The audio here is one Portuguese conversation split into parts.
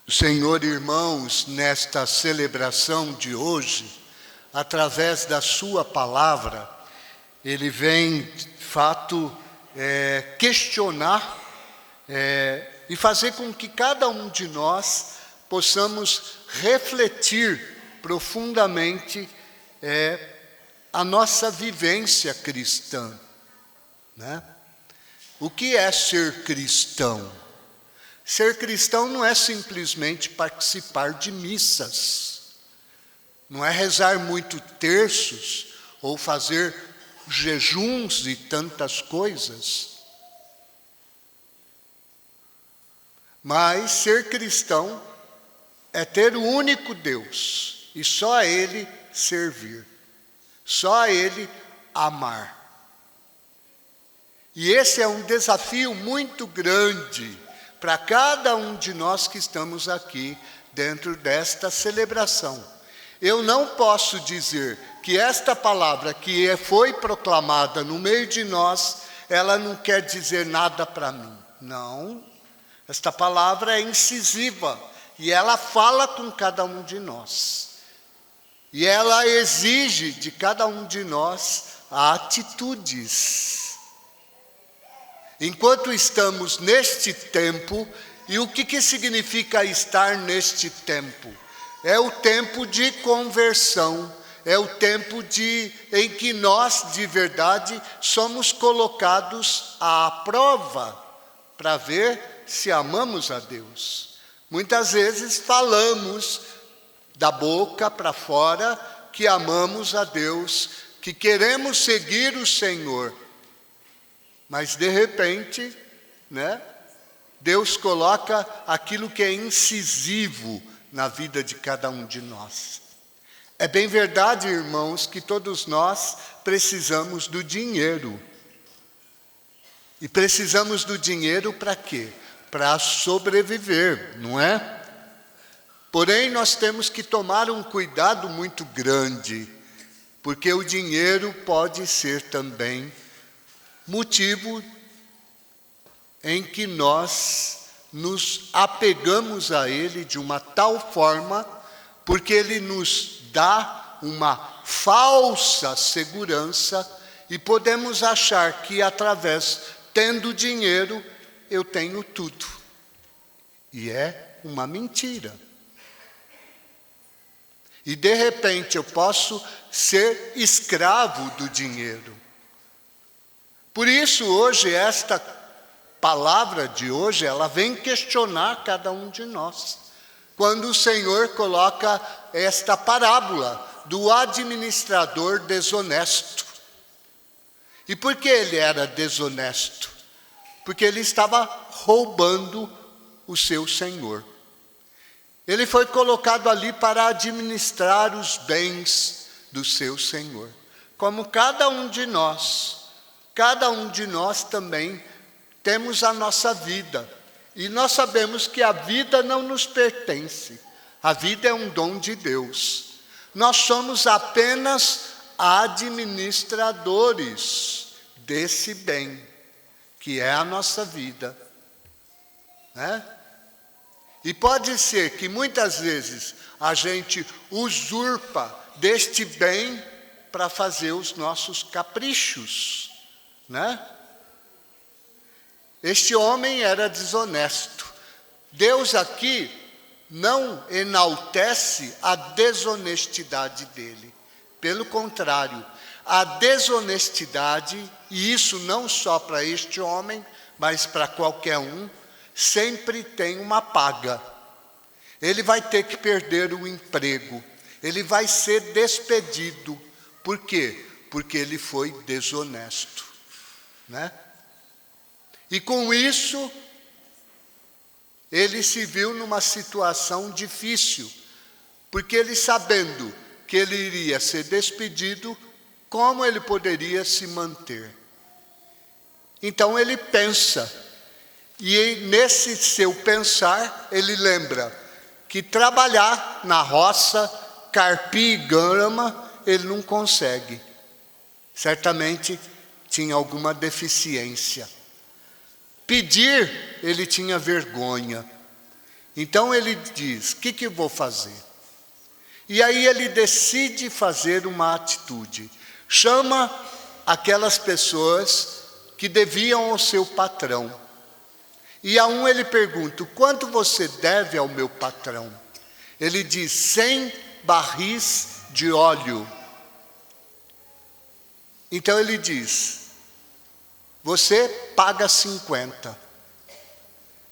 O Senhor, irmãos, nesta celebração de hoje, através da sua palavra, Ele vem, de fato, questionar e fazer com que cada um de nós possamos refletir profundamente a nossa vivência cristã, né? O que é ser cristão? Ser cristão não é simplesmente participar de missas, não é rezar muito terços ou fazer jejuns e tantas coisas. Mas ser cristão é ter o único Deus e só a Ele servir, só a Ele amar. E esse é um desafio muito grande para cada um de nós que estamos aqui dentro desta celebração. Eu não posso dizer que esta palavra que foi proclamada no meio de nós, ela não quer dizer nada para mim. Não, esta palavra é incisiva e ela fala com cada um de nós. E ela exige de cada um de nós atitudes. Enquanto estamos neste tempo, e o que significa estar neste tempo? É o tempo de conversão, é o tempo em que nós, de verdade, somos colocados à prova para ver se amamos a Deus. Muitas vezes falamos da boca para fora que amamos a Deus, que queremos seguir o Senhor. Mas de repente, Deus coloca aquilo que é incisivo na vida de cada um de nós. É bem verdade, irmãos, que todos nós precisamos do dinheiro. E precisamos do dinheiro para quê? Para sobreviver, não é? Porém, nós temos que tomar um cuidado muito grande, porque o dinheiro pode ser também motivo em que nós nos apegamos a ele de uma tal forma, porque ele nos dá uma falsa segurança e podemos achar que tendo dinheiro, eu tenho tudo. E é uma mentira. E de repente eu posso ser escravo do dinheiro. Por isso, hoje, esta palavra de hoje, ela vem questionar cada um de nós. Quando o Senhor coloca esta parábola do administrador desonesto. E por que ele era desonesto? Porque ele estava roubando o seu senhor. Ele foi colocado ali para administrar os bens do seu senhor. Como cada um de nós também temos a nossa vida. E nós sabemos que a vida não nos pertence. A vida é um dom de Deus. Nós somos apenas administradores desse bem, que é a nossa vida. E pode ser que muitas vezes a gente usurpa deste bem para fazer os nossos caprichos. Este homem era desonesto. Deus aqui não enaltece a desonestidade dele. Pelo contrário, a desonestidade, e isso não só para este homem, mas para qualquer um, sempre tem uma paga. Ele vai ter que perder o emprego. Ele vai ser despedido. Por quê? Porque ele foi desonesto. E com isso, ele se viu numa situação difícil, porque ele, sabendo que ele iria ser despedido, como ele poderia se manter? Então ele pensa, e nesse seu pensar, ele lembra que trabalhar na roça, carpir grama, ele não consegue. Certamente tinha alguma deficiência. Pedir, ele tinha vergonha. Então ele diz: o que eu vou fazer? E aí ele decide fazer uma atitude. Chama aquelas pessoas que deviam ao seu patrão. E a um ele pergunta: quanto você deve ao meu patrão? Ele diz: 100 barris de óleo. Então ele diz: você paga 50.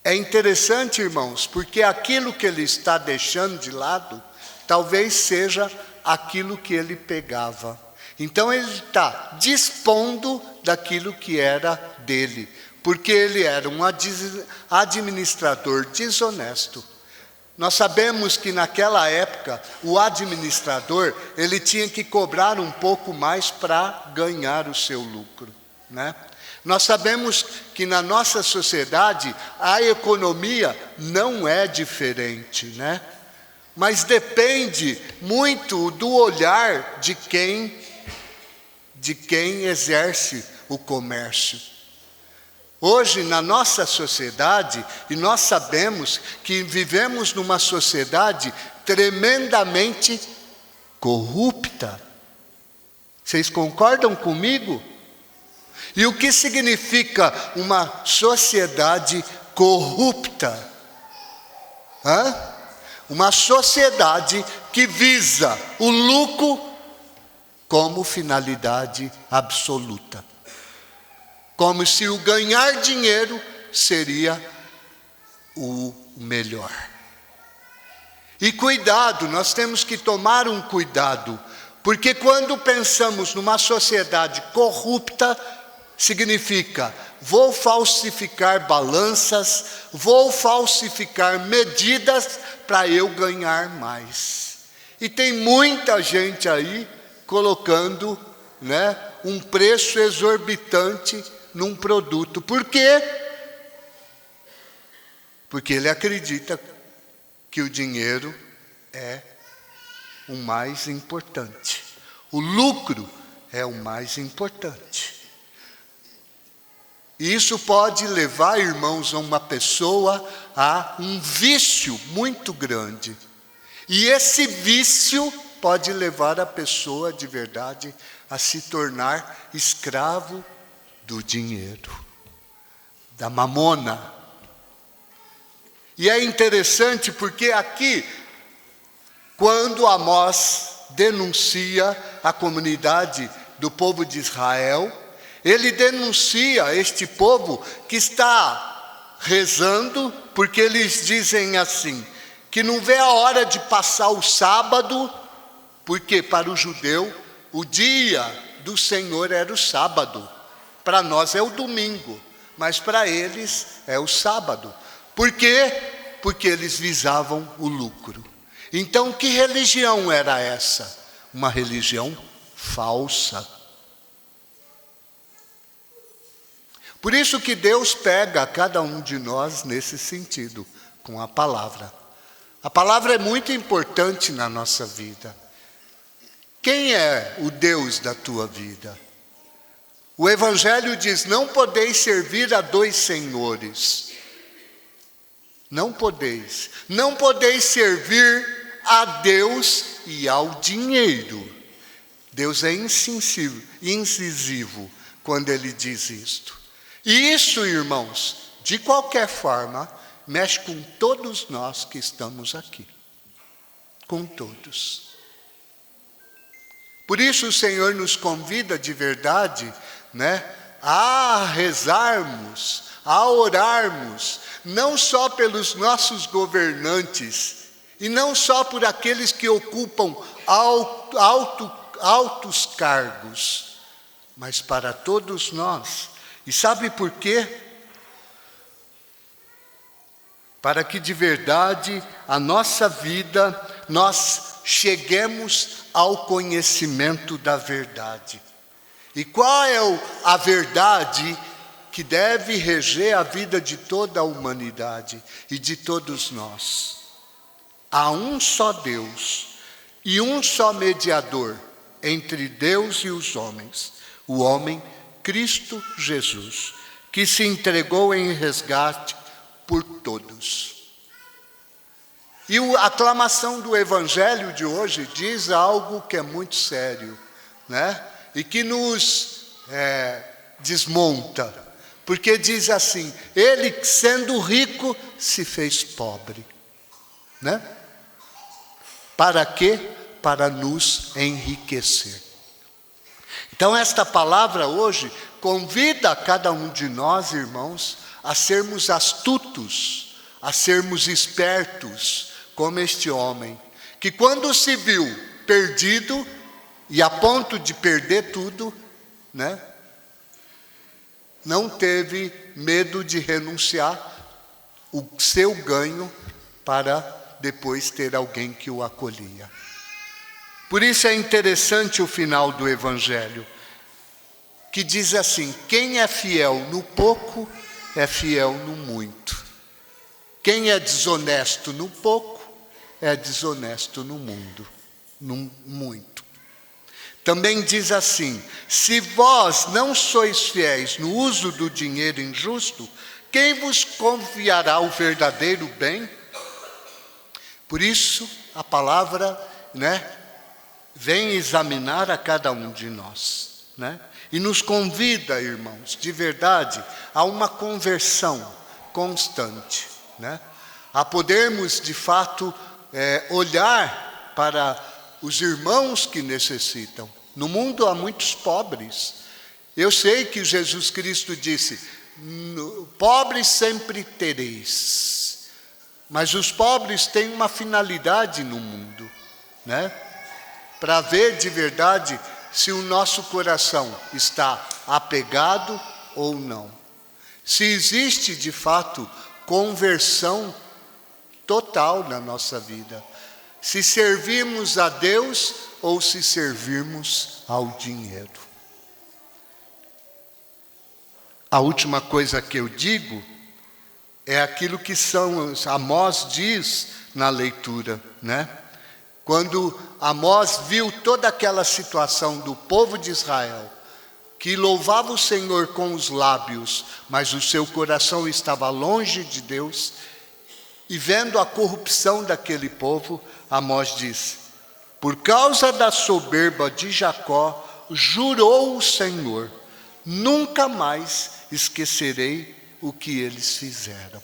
É interessante, irmãos, porque aquilo que ele está deixando de lado, talvez seja aquilo que ele pegava. Então ele está dispondo daquilo que era dele, porque ele era um administrador desonesto. Nós sabemos que naquela época, o administrador, ele tinha que cobrar um pouco mais para ganhar o seu lucro, né? Nós sabemos que na nossa sociedade, a economia não é diferente, né? Mas depende muito do olhar de quem exerce o comércio. Hoje, na nossa sociedade, e nós sabemos que vivemos numa sociedade tremendamente corrupta. Vocês concordam comigo? E o que significa uma sociedade corrupta? Uma sociedade que visa o lucro como finalidade absoluta. Como se o ganhar dinheiro seria o melhor. E cuidado, nós temos que tomar um cuidado, porque quando pensamos numa sociedade corrupta, significa: vou falsificar balanças, vou falsificar medidas para eu ganhar mais. E tem muita gente aí colocando, né, um preço exorbitante num produto. Por quê? Porque ele acredita que o dinheiro é o mais importante. O lucro é o mais importante. E isso pode levar, irmãos, a uma pessoa a um vício muito grande. E esse vício pode levar a pessoa de verdade a se tornar escravo do dinheiro, da mamona. E é interessante porque aqui, quando Amós denuncia a comunidade do povo de Israel, ele denuncia este povo que está rezando, porque eles dizem assim, que não vê a hora de passar o sábado, porque para o judeu o dia do Senhor era o sábado. Para nós é o domingo, mas para eles é o sábado. Por quê? Porque eles visavam o lucro. Então, que religião era essa? Uma religião falsa. Por isso que Deus pega cada um de nós nesse sentido, com a palavra. A palavra é muito importante na nossa vida. Quem é o Deus da tua vida? O Evangelho diz: não podeis servir a dois senhores. Não podeis. Não podeis servir a Deus e ao dinheiro. Deus é incisivo quando Ele diz isto. E isso, irmãos, de qualquer forma, mexe com todos nós que estamos aqui. Com todos. Por isso o Senhor nos convida de verdade, né, a rezarmos, a orarmos, não só pelos nossos governantes, e não só por aqueles que ocupam altos cargos, mas para todos nós. E sabe por quê? Para que de verdade a nossa vida, nós cheguemos ao conhecimento da verdade. E qual é a verdade que deve reger a vida de toda a humanidade e de todos nós? Há um só Deus e um só mediador entre Deus e os homens, o homem Cristo Jesus, que se entregou em resgate por todos. E a aclamação do Evangelho de hoje diz algo que é muito sério, né? E que nos desmonta. Porque diz assim: ele, sendo rico, se fez pobre. Né? Para quê? Para nos enriquecer. Então esta palavra hoje convida cada um de nós, irmãos, a sermos astutos, a sermos espertos, como este homem, que quando se viu perdido e a ponto de perder tudo, né, não teve medo de renunciar o seu ganho para depois ter alguém que o acolhia. Por isso é interessante o final do Evangelho, que diz assim: quem é fiel no pouco, é fiel no muito. Quem é desonesto no pouco, é desonesto no muito. Também diz assim: se vós não sois fiéis no uso do dinheiro injusto, quem vos confiará o verdadeiro bem? Por isso, a palavra, vem examinar a cada um de nós, e nos convida, irmãos, de verdade, a uma conversão constante, a podermos, de fato, olhar para os irmãos que necessitam. No mundo há muitos pobres. Eu sei que Jesus Cristo disse: pobres sempre tereis. Mas os pobres têm uma finalidade no mundo, para ver de verdade se o nosso coração está apegado ou não. Se existe de fato conversão total na nossa vida. Se servirmos a Deus ou se servirmos ao dinheiro. A última coisa que eu digo é aquilo que Amós diz na leitura, Quando Amós viu toda aquela situação do povo de Israel, que louvava o Senhor com os lábios, mas o seu coração estava longe de Deus, e vendo a corrupção daquele povo, Amós diz: por causa da soberba de Jacó, jurou o Senhor, nunca mais esquecerei o que eles fizeram.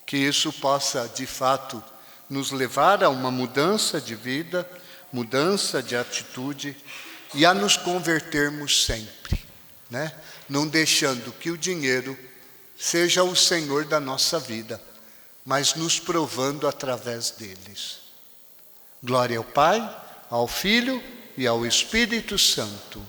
Que isso possa, de fato, nos levar a uma mudança de vida, mudança de atitude, e a nos convertermos sempre, não deixando que o dinheiro seja o Senhor da nossa vida, mas nos provando através deles. Glória ao Pai, ao Filho e ao Espírito Santo.